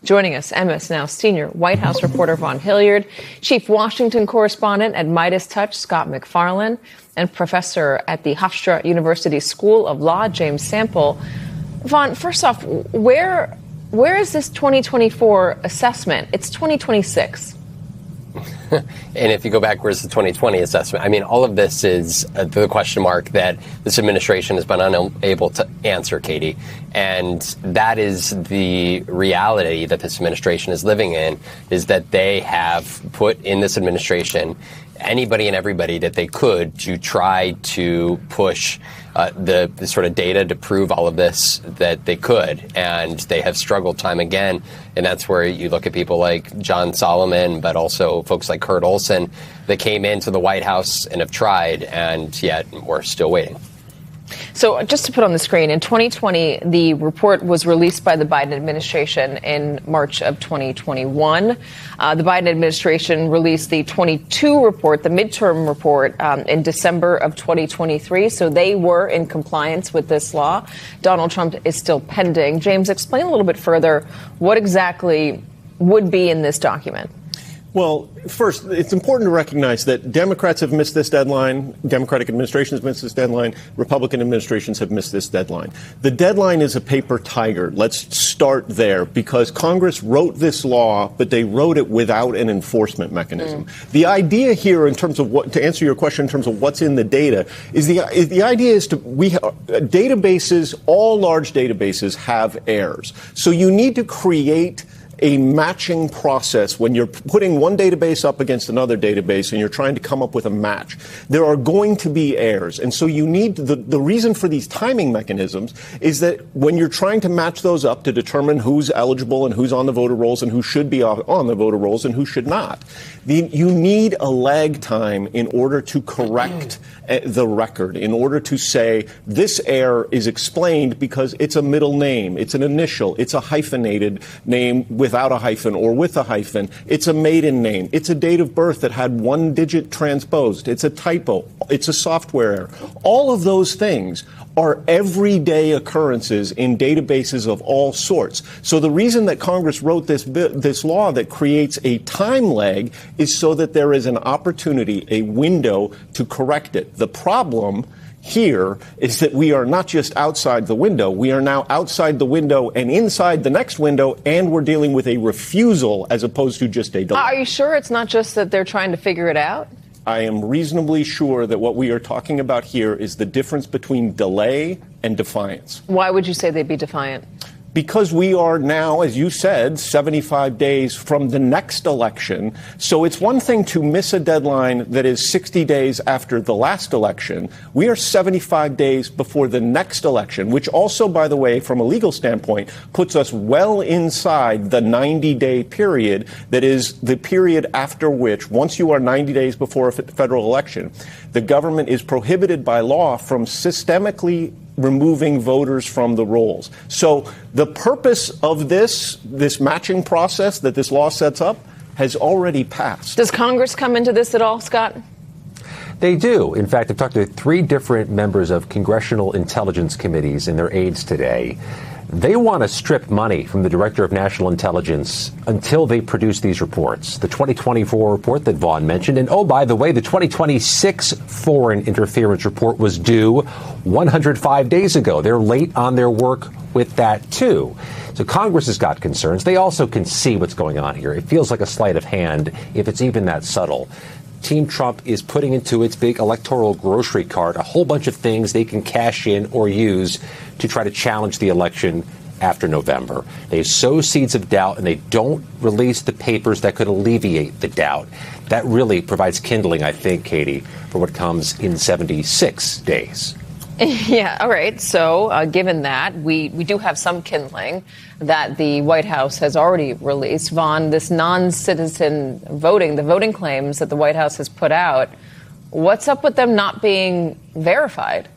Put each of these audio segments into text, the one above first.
Joining us, MS Now senior White House reporter Vaughn Hilliard, chief Washington correspondent at Midas Touch Scott MacFarlane, and professor at the Hofstra University School of Law James Sample. Vaughn, first off, where is this 2024 assessment? It's 2026. And if you go back, where's the 2020 assessment? I mean, all of this is the question mark that this administration has been unable to answer, Katie. And that is the reality that this administration is living in, is that they have put in this administration anybody and everybody that they could to try to push the sort of data to prove all of this that they could. And they have struggled time again. And that's where you look at people like John Solomon, but also folks like Kurt Olson that came into the White House and have tried, and yet we're still waiting. So just to put on the screen, in 2020, the report was released by the Biden administration in March of 2021. The Biden administration released the 22 report, the midterm report, in December of 2023. So they were in compliance with this law. Donald Trump is still pending. James, explain a little bit further what exactly would be in this document. Well, first, it's important to recognize that Democrats have missed this deadline. Democratic administrations have missed this deadline. Republican administrations have missed this deadline. The deadline is a paper tiger. Let's start there, because Congress wrote this law, but they wrote it without an enforcement mechanism. The idea here, in terms of to answer your question in terms of what's in the data, is the idea is databases, all large databases have errors. So you need to create a matching process when you're putting one database up against another database and you're trying to come up with a match. There are going to be errors. And so you need the reason for these timing mechanisms is that when you're trying to match those up to determine who's eligible and who's on the voter rolls and who should be on the voter rolls and who should not, you need a lag time in order to correct the record, in order to say this error is explained because it's a middle name, it's an initial, it's a hyphenated name without a hyphen or with a hyphen, it's a maiden name, it's a date of birth that had one digit transposed, it's a typo, it's a software error. All of those things are everyday occurrences in databases of all sorts. So the reason that Congress wrote this law that creates a time lag is so that there is an opportunity, a window to correct it. The problem here is that we are not just outside the window, we are now outside the window and inside the next window, and we're dealing with a refusal as opposed to just a delay. Are you sure it's not just that they're trying to figure it out? I am reasonably sure that what we are talking about here is the difference between delay and defiance. Why would you say they'd be defiant? Because we are now, as you said, 75 days from the next election. So it's one thing to miss a deadline that is 60 days after the last election. We are 75 days before the next election, which also, by the way, from a legal standpoint, puts us well inside the 90-day period that is the period after which, once you are 90 days before a federal election, the government is prohibited by law from systemically removing voters from the rolls. So the purpose of this matching process that this law sets up has already passed. Does Congress come into this at all, Scott? They do. In fact, I've talked to 3 different members of congressional intelligence committees and their aides today. They want to strip money from the Director of National Intelligence until they produce these reports. The 2024 report that Vaughn mentioned. And, oh, by the way, the 2026 foreign interference report was due 105 days ago. They're late on their work with that, too. So Congress has got concerns. They also can see what's going on here. It feels like a sleight of hand, if it's even that subtle. Team Trump is putting into its big electoral grocery cart a whole bunch of things they can cash in or use to try to challenge the election after November. They sow seeds of doubt, and they don't release the papers that could alleviate the doubt. That really provides kindling, I think, Katie, for what comes in 76 days. Yeah, all right. So given that, we do have some kindling that the White House has already released. Vaughn, this non-citizen voting, the voting claims that the White House has put out, what's up with them not being verified?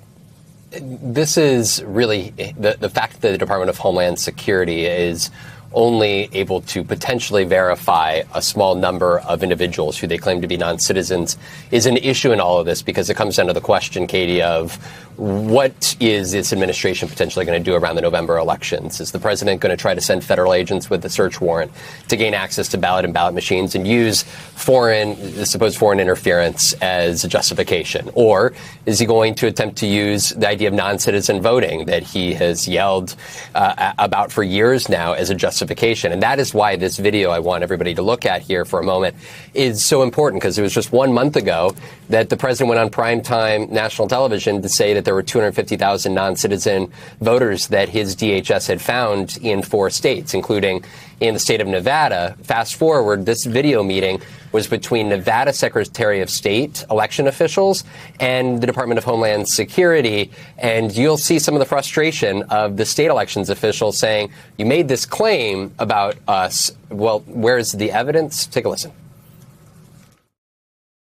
This is really the fact that the Department of Homeland Security is only able to potentially verify a small number of individuals who they claim to be non-citizens is an issue in all of this, because it comes down to the question, Katie, of what is this administration potentially going to do around the November elections? Is the president going to try to send federal agents with a search warrant to gain access to ballot and ballot machines and use supposed foreign interference as a justification? Or is he going to attempt to use the idea of non-citizen voting that he has yelled about for years now as a justification? And that is why this video I want everybody to look at here for a moment is so important, because it was just 1 month ago that the president went on primetime national television to say that there were 250,000 non-citizen voters that his DHS had found in 4 states, including in the state of Nevada. Fast forward, this video meeting was between Nevada Secretary of State election officials and the Department of Homeland Security. And you'll see some of the frustration of the state elections officials saying, you made this claim about us. Well, where's the evidence? Take a listen.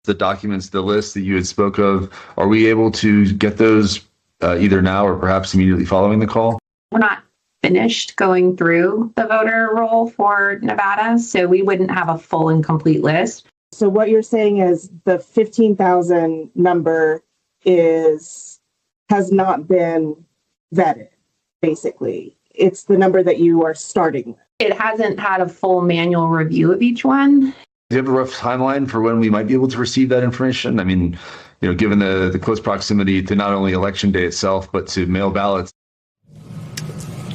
The documents, the list that you had spoke of, are we able to get those either now or perhaps immediately following the call? We're not finished going through the voter roll for Nevada, so we wouldn't have a full and complete list. So what you're saying is the 15,000 number has not been vetted, basically. It's the number that you are starting with. It hasn't had a full manual review of each one. Do you have a rough timeline for when we might be able to receive that information? I mean, given the close proximity to not only election day itself, but to mail ballots.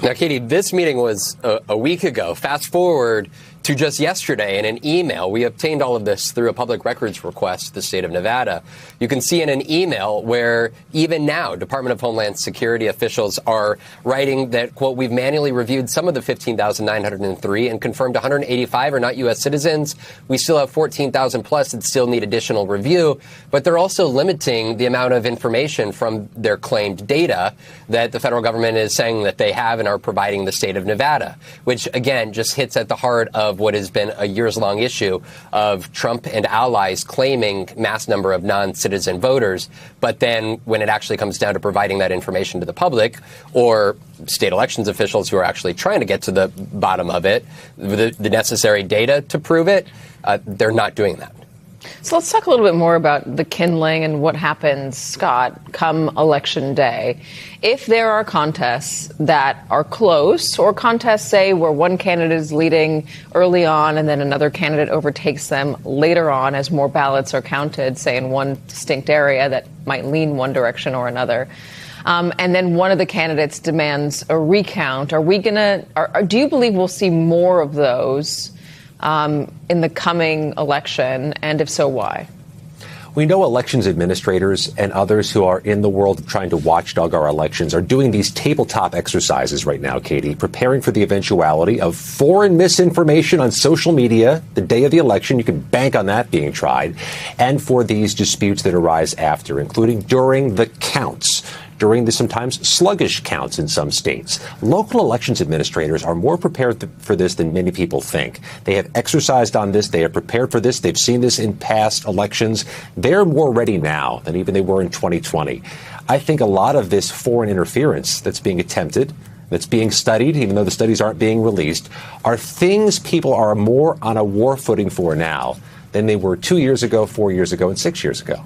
Now, Katie, this meeting was a week ago. Fast forward to just yesterday in an email. We obtained all of this through a public records request to the state of Nevada. You can see in an email where even now Department of Homeland Security officials are writing that, quote, we've manually reviewed some of the 15,903 and confirmed 185 are not U.S. citizens. We still have 14,000 plus that still need additional review. But they're also limiting the amount of information from their claimed data that the federal government is saying that they have and are providing the state of Nevada, which, again, just hits at the heart of what has been a years-long issue of Trump and allies claiming mass number of non-citizen voters. But then when it actually comes down to providing that information to the public or state elections officials who are actually trying to get to the bottom of it, the necessary data to prove it, they're not doing that. So let's talk a little bit more about the kindling and what happens, Scott, come election day. If there are contests that are close, or contests, say, where one candidate is leading early on and then another candidate overtakes them later on as more ballots are counted, say, in one distinct area that might lean one direction or another, and then one of the candidates demands a recount, do you believe we'll see more of those in the coming election, and if so, why? We know elections administrators and others who are in the world of trying to watchdog our elections are doing these tabletop exercises right now, Katie, preparing for the eventuality of foreign misinformation on social media the day of the election. You can bank on that being tried, and for these disputes that arise after, including during the counts, during the sometimes sluggish counts in some states. Local elections administrators are more prepared for this than many people think. They have exercised on this. They are prepared for this. They've seen this in past elections. They're more ready now than even they were in 2020. I think a lot of this foreign interference that's being attempted, that's being studied, even though the studies aren't being released, are things people are more on a war footing for now than they were 2 years ago, 4 years ago, and 6 years ago.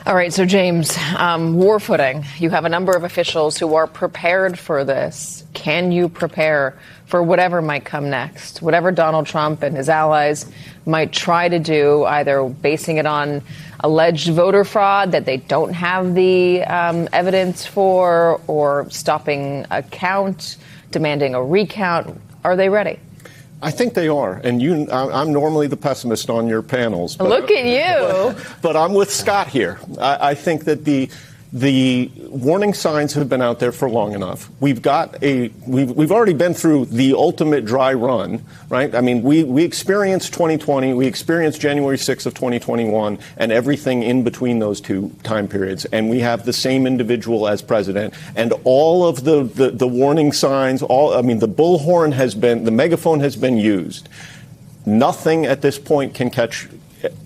All right, so James, war footing. You have a number of officials who are prepared for this. Can you prepare for whatever might come next? Whatever Donald Trump and his allies might try to do, either basing it on alleged voter fraud that they don't have the evidence for, or stopping a count, demanding a recount. Are they ready? I think they are. And I'm normally the pessimist on your panels. But, look at you. But I'm with Scott here. I think that the warning signs have been out there for long enough. We've already been through the ultimate dry run, right? I mean, we experienced 2020, we experienced January 6th of 2021, and everything in between those two time periods. And we have the same individual as president. And all of the warning signs, the bullhorn the megaphone has been used. Nothing at this point can catch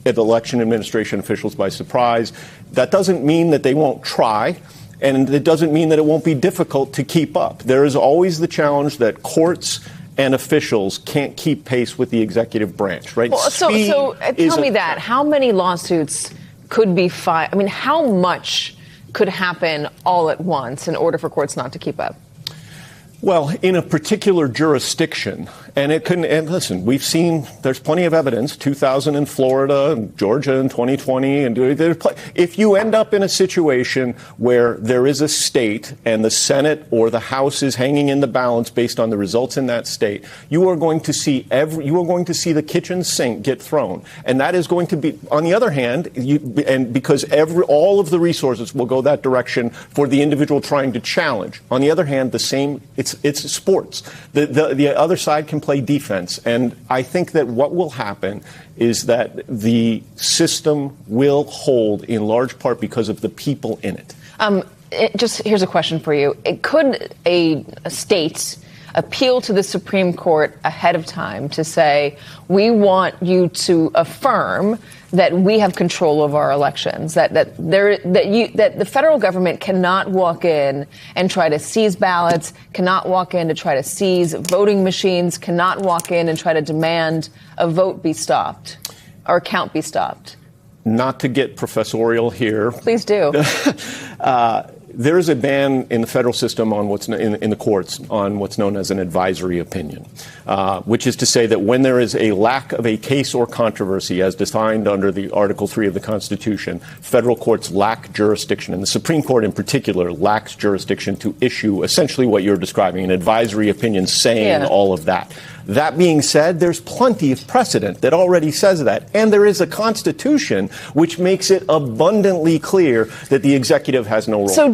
election administration officials by surprise. That doesn't mean that they won't try, and it doesn't mean that it won't be difficult to keep up. There is always the challenge that courts and officials can't keep pace with the executive branch, right? Well, so tell me that. How many lawsuits could be filed? I mean, how much could happen all at once in order for courts not to keep up? Well, in a particular jurisdiction, and it couldn't, and listen, we've seen, there's plenty of evidence, 2000 in Florida, and Georgia in 2020, and if you end up in a situation where there is a state and the Senate or the House is hanging in the balance based on the results in that state, you are going to see the kitchen sink get thrown. And that is going to be, on the other hand, because all of the resources will go that direction for the individual trying to challenge. On the other hand, it's sports. The other side can play defense. And I think that what will happen is that the system will hold in large part because of the people in it. Here's a question for you. Could a state appeal to the Supreme Court ahead of time to say, we want you to affirm that we have control of our elections, that the federal government cannot walk in and try to seize ballots, cannot walk in to try to seize voting machines, cannot walk in and try to demand a vote be stopped or a count be stopped? Not to get professorial here. Please do. There is a ban in the federal system on in the courts on what's known as an advisory opinion, which is to say that when there is a lack of a case or controversy as defined under the Article 3 of the Constitution, federal courts lack jurisdiction, and the Supreme Court in particular lacks jurisdiction to issue essentially what you're describing, an advisory opinion saying all of that. That being said, there's plenty of precedent that already says that. And there is a Constitution which makes it abundantly clear that the executive has no role. So